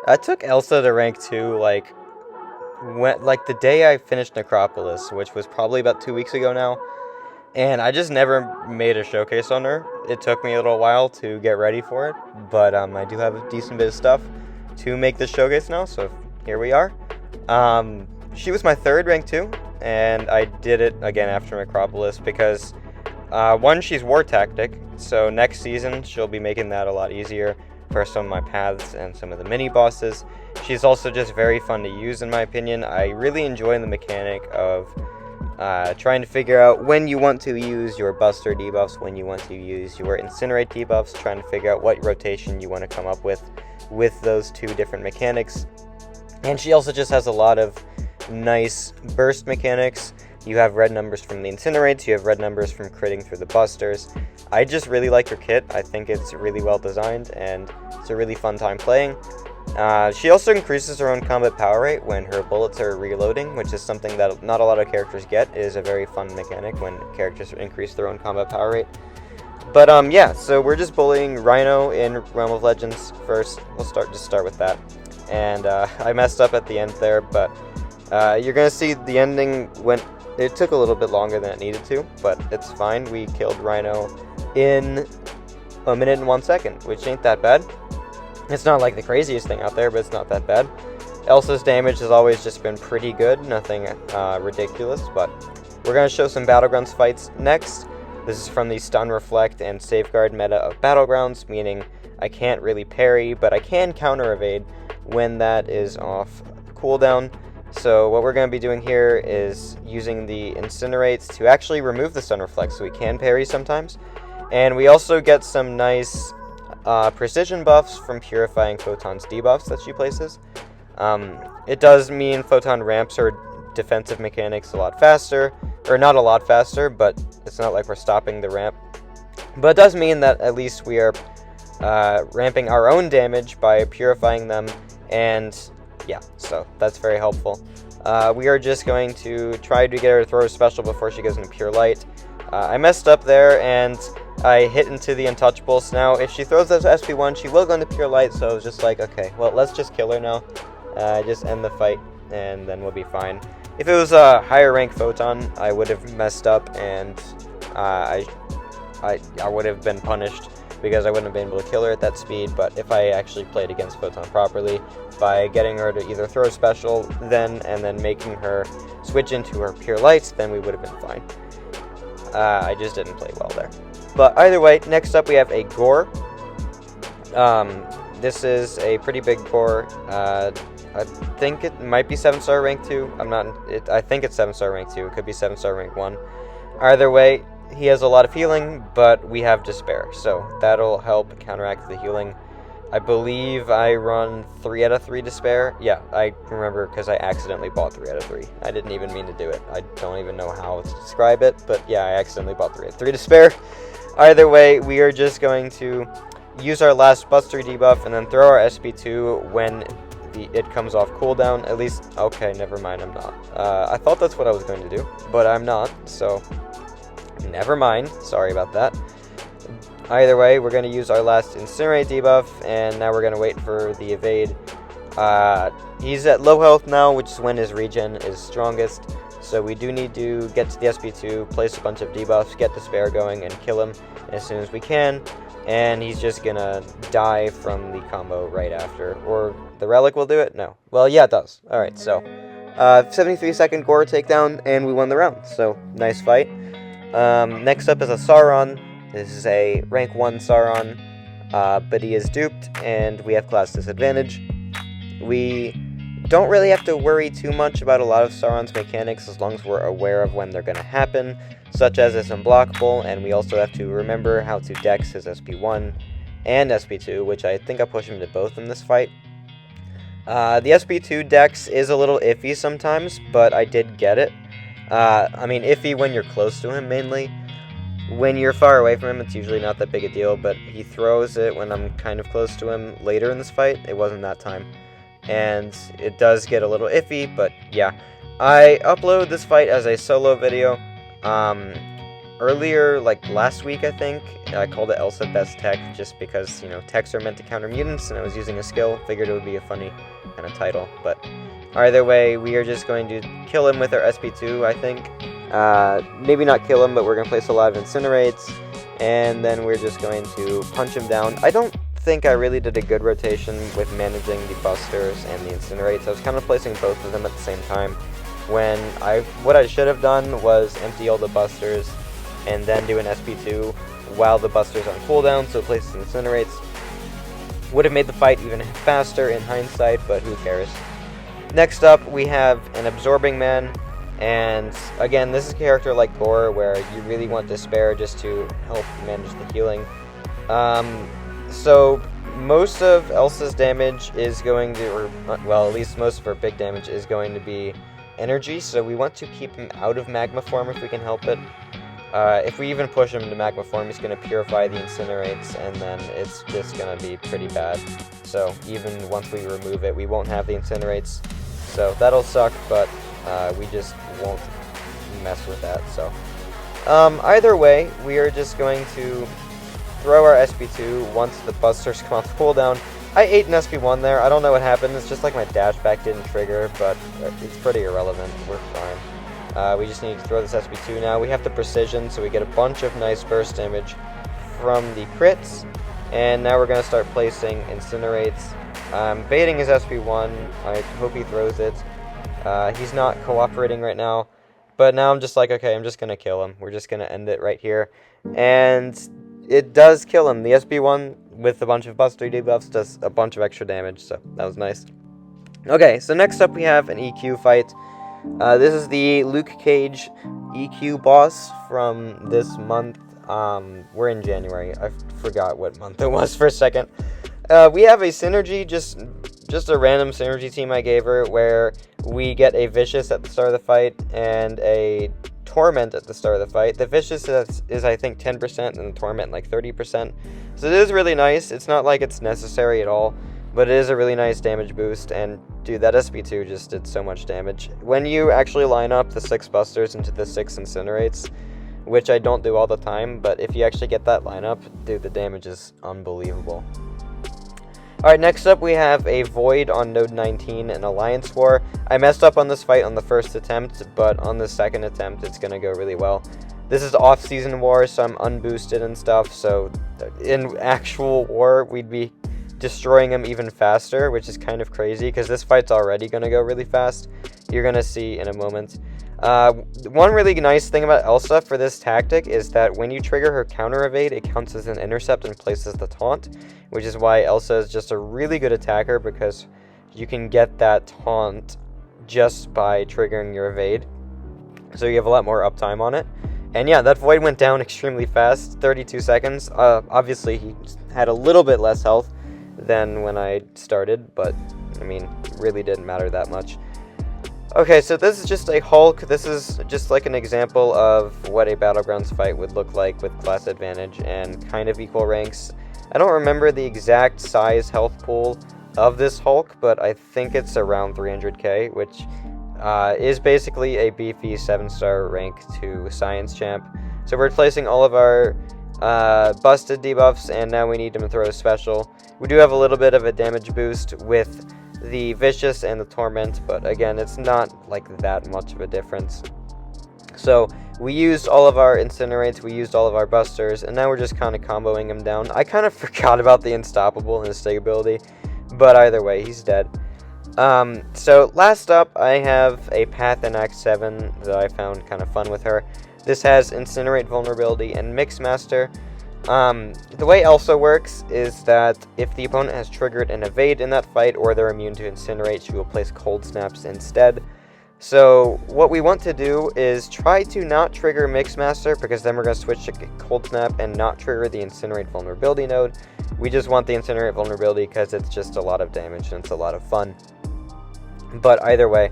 I took Elsa to rank 2, like, the day I finished Necropolis, which was probably about 2 weeks ago now, and I just never made a showcase on her. It took me a little while to get ready for it, but I do have a decent bit of stuff to make this showcase now, so here we are. She was my third rank 2, and I did it again after Necropolis because, one, she's War Tactic, so next season she'll be making that a lot easier for some of my paths and some of the mini-bosses. She's also just very fun to use in my opinion. I really enjoy the mechanic of trying to figure out when you want to use your Buster debuffs, when you want to use your Incinerate debuffs, trying to figure out what rotation you want to come up with those two different mechanics. And she also just has a lot of nice burst mechanics. You have red numbers from the Incinerates, you have red numbers from critting through the Busters. I just really like her kit. I think it's really well designed, and it's a really fun time playing. She also increases her own combat power rate when her bullets are reloading, which is something that not a lot of characters get. It is a very fun mechanic when characters increase their own combat power rate. But yeah, so we're just bullying Rhino in Realm of Legends first. We'll start with that. And I messed up at the end there, but you're gonna see the ending it took a little bit longer than it needed to, but it's fine. We killed Rhino in 1 minute and 1 second, which ain't that bad. It's not like the craziest thing out there, but it's not that bad. Elsa's damage has always just been pretty good, nothing ridiculous, but we're going to show some Battlegrounds fights next. This is from the Stun, Reflect, and Safeguard meta of Battlegrounds, meaning I can't really parry, but I can counter evade when that is off cooldown. So what we're going to be doing here is using the Incinerates to actually remove the Stun Reflect so we can parry sometimes. And we also get some nice precision buffs from Purifying Photon's debuffs that she places. It does mean Photon ramps her defensive mechanics a lot faster, or not a lot faster, but it's not like we're stopping the ramp. But it does mean that at least we are ramping our own damage by purifying them, and yeah, so that's very helpful. We are just going to try to get her to throw a special before she goes into Pure Light. I messed up there, and I hit into the Untouchables. Now, if she throws those SP1, she will go into Pure Light, so I was just like, okay, well, let's just kill her now. Just end the fight, and then we'll be fine. If it was a higher rank Photon, I would have messed up, and I would have been punished because I wouldn't have been able to kill her at that speed. But if I actually played against Photon properly, by getting her to either throw a special and then making her switch into her Pure Lights, then we would have been fine. I just didn't play well there. But either way, next up we have a Gore. This is a pretty big Gore. I think it might be 7-star rank 2. I think it's 7-star rank 2. It could be 7-star rank 1. Either way, he has a lot of healing, but we have Despair, so that'll help counteract the healing. I believe I run 3 out of 3 Despair. Yeah, I remember because I accidentally bought 3 out of 3. I didn't even mean to do it. I don't even know how to describe it, but yeah, I accidentally bought 3 out of 3 Despair. Either way, we are just going to use our last Buster debuff and then throw our SP2 when it comes off cooldown. At least, okay, never mind, I'm not. I thought that's what I was going to do, but I'm not, so never mind. Sorry about that. Either way, we're going to use our last Incinerate debuff, and now we're going to wait for the evade. He's at low health now, which is when his regen is strongest, so we do need to get to the SP2, place a bunch of debuffs, get Despair going, and kill him as soon as we can. And he's just going to die from the combo right after. Or the Relic will do it? No. Well, yeah, it does. Alright, so 73-second Gore takedown, and we won the round, so nice fight. Next up is a Sauron. This is a rank 1 Sauron, but he is duped, and we have class disadvantage. We don't really have to worry too much about a lot of Sauron's mechanics as long as we're aware of when they're going to happen, such as it's unblockable, and we also have to remember how to dex his SP1 and SP2, which I think I push him to both in this fight. The SP2 dex is a little iffy sometimes, but I did get it. I mean, iffy when you're close to him, mainly. When you're far away from him, it's usually not that big a deal, but he throws it when I'm kind of close to him later in this fight. It wasn't that time. And it does get a little iffy, but yeah. I upload this fight as a solo video. earlier, like last week, I think, I called it Elsa Best Tech just because, you know, techs are meant to counter mutants, and I was using a skill. Figured it would be a funny kind of title, but either way, we are just going to kill him with our SP2, I think. Maybe not kill him, but we're going to place a lot of Incinerates, and then we're just going to punch him down. I don't think I really did a good rotation with managing the Busters and the Incinerates. I was kind of placing both of them at the same time, when what I should have done was empty all the Busters and then do an SP2 while the Busters on cooldown, so place Incinerates. Would have made the fight even faster in hindsight, but who cares. Next up, we have an Absorbing Man, and again, this is a character like Gore, where you really want Despair just to help manage the healing. So most of Elsa's damage is going to, or well, at least most of her big damage is going to be energy, so we want to keep him out of magma form if we can help it. If we even push him into magma form, he's going to purify the Incinerates, and then it's just going to be pretty bad. So even once we remove it, we won't have the Incinerates, so that'll suck, but we just won't mess with that. So either way, we are just going to throw our SP2 once the Busters come off cooldown. I ate an SP1 there. I don't know what happened. It's just like my dash back didn't trigger, but it's pretty irrelevant. We're fine. We just need to throw this SP2 now. We have the precision, so we get a bunch of nice burst damage from the crits. And now we're going to start placing Incinerates. Baiting his SP1. I hope he throws it. He's not cooperating right now. But now I'm just like, okay, I'm just going to kill him. We're just going to end it right here. And it does kill him. The SP1 with a bunch of Buster debuffs does a bunch of extra damage, so that was nice. Okay, so next up we have an EQ fight. This is the Luke Cage EQ boss from this month. We're in January. I forgot what month it was for a second. We have a synergy, just a random synergy team I gave her, where we get a Vicious at the start of the fight and a Torment at the start of the fight. The Vicious is I think 10% and the Torment like 30%. So it is really nice. It's not like it's necessary at all, but it is a really nice damage boost, and dude, that SP2 just did so much damage. When you actually line up the 6 Busters into the 6 Incinerates, which I don't do all the time, but if you actually get that lineup, dude, the damage is unbelievable. Alright, next up we have a Void on Node 19 in Alliance War. I messed up on this fight on the first attempt, but on the second attempt it's going to go really well. This is off-season war, so I'm unboosted and stuff, so in actual war we'd be destroying him even faster, which is kind of crazy, because this fight's already going to go really fast. You're going to see in a moment. One really nice thing about Elsa for this tactic is that when you trigger her counter evade, it counts as an intercept and places the taunt, which is why Elsa is just a really good attacker, because you can get that taunt just by triggering your evade, so you have a lot more uptime on it. And yeah, that Void went down extremely fast, 32 seconds. Obviously he had a little bit less health than when I started, but I mean, it really didn't matter that much. Okay, so this is just a Hulk. This is just like an example of what a Battlegrounds fight would look like with class advantage and kind of equal ranks. I don't remember the exact size health pool of this Hulk, but I think it's around 300k, which is basically a beefy 7-star rank to Science Champ. So we're placing all of our busted debuffs, and now we need to throw a special. We do have a little bit of a damage boost with the Vicious and the Torment, but again, it's not like that much of a difference. So we used all of our Incinerates, we used all of our Busters, and now we're just kind of comboing him down. I kind of forgot about the Unstoppable and his Stig ability, but either way, he's dead. So last up, I have a Path in Act 7 that I found kind of fun with her. This has Incinerate Vulnerability and Mixmaster. The way Elsa works is that if the opponent has triggered an evade in that fight, or they're immune to Incinerate, she will place Cold Snaps instead. So what we want to do is try to not trigger Mixmaster, because then we're going to switch to Cold Snap and not trigger the Incinerate Vulnerability node. We just want the Incinerate Vulnerability because it's just a lot of damage and it's a lot of fun. But either way,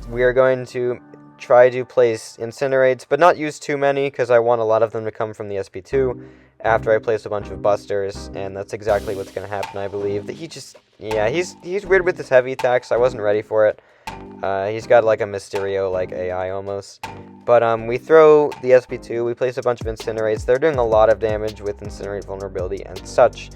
we are going to try to place Incinerates, but not use too many, because I want a lot of them to come from the SP2 after I place a bunch of Busters, and that's exactly what's going to happen, I believe. That he just, yeah, he's weird with his heavy attacks. I wasn't ready for it. He's got like a Mysterio like AI almost. But we throw the SP2, we place a bunch of Incinerates. They're doing a lot of damage with Incinerate vulnerability and such.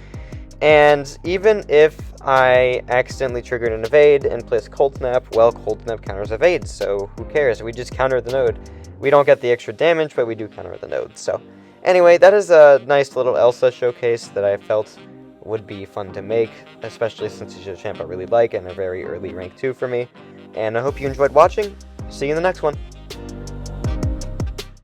And even if I accidentally triggered an evade and placed Cold Snap, well, Cold Snap counters evade, so who cares? We just counter the node. We don't get the extra damage, but we do counter the node. So anyway, that is a nice little Elsa showcase that I felt would be fun to make, especially since she's a champ I really like and a very early rank 2 for me. And I hope you enjoyed watching. See you in the next one.